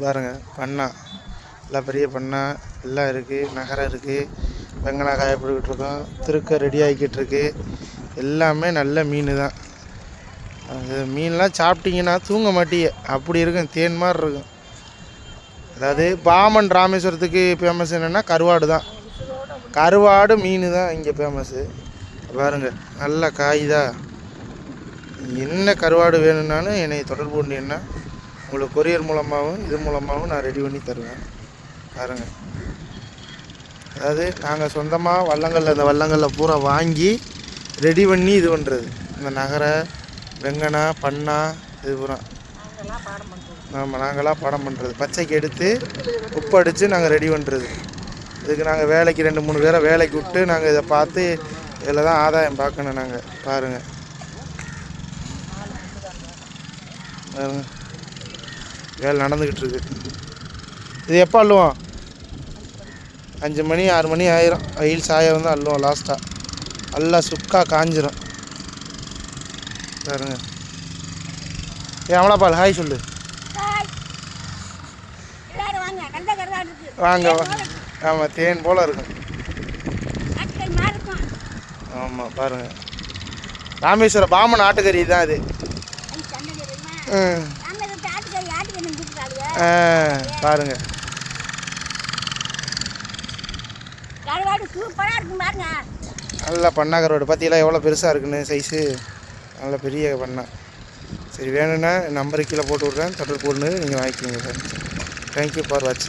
பாருங்கள் பண்ணா எல்லாம் பெரிய பண்ணா எல்லாம் இருக்குது. நகரம் இருக்குது. வெங்காயம் காய போட்டுக்கிட்டு இருக்கோம். திருக்க ரெடி ஆகிக்கிட்டு இருக்கு. எல்லாமே நல்ல மீன் தான். அது மீன்லாம் சாப்பிட்டீங்கன்னா தூங்க மாட்டீங்க, அப்படி இருக்கும். தேன் மாதிரி இருக்கும். அதாவது பாமன் ராமேஸ்வரத்துக்கு ஃபேமஸ் என்னென்னா கருவாடு தான். கருவாடு மீன் தான் இங்கே ஃபேமஸ்ஸு. பாருங்கள் நல்ல காய் தான். என்ன கருவாடு வேணும்னாலும் என்னை தொடர்பு கொண்டீங்கன்னா உங்களுக்கு கொரியர் மூலமாகவும் இது மூலமாகவும் நான் ரெடி பண்ணி தருவேன். பாருங்கள், அதாவது நாங்கள் சொந்தமாக வள்ளங்களில் இந்த வள்ளங்களில் பூரா வாங்கி ரெடி பண்ணி இது பண்ணுறது. இந்த நகரை வெங்கனா பண்ணா இது பூரா நாங்களாம் படம் பண்ணுறது. பச்சைக்கு எடுத்து உப்பு அடித்து நாங்கள் ரெடி பண்ணுறது. இதுக்கு நாங்கள் வேலைக்கு 2-3 பேரை வேலைக்கு விட்டு நாங்கள் இதை பார்த்து இதில் தான் ஆதாயம் பார்க்கணும். நாங்கள் பாருங்கள் பாருங்கள் வேலை நடந்துக்கிட்டு இருக்கு. இது எப்போ அள்ளுவோம்? 5 மணி 6 மணி ஆயிரும். வெயில் சாய வந்து அள்ளுவோம். லாஸ்ட்டாக நல்லா சுக்கா காஞ்சிரும். பாருங்க. அமலாபால் ஹாய் சொல்லு. வாங்க. ஆமாம், தேன் போல் இருக்கும். ஆமாம் பாருங்கள், ராமேஸ்வரம் பாமன் ஆட்டுக்கறி தான் இது. பாருங்க நல்ல பண்ணா கருவாடு பார்த்தீங்களா எவ்வளோ பெருசாக இருக்குன்னு சைஸு. நல்ல பெரிய பண்ணா. சரி, வேணும்னா நம்பருக்கு கீழே போட்டு விட்றேன், தொடர்பு கொண்டு நீங்கள் வாங்கிக்கோங்க சார். தேங்க்யூ ஃபார் வாட்சிங்.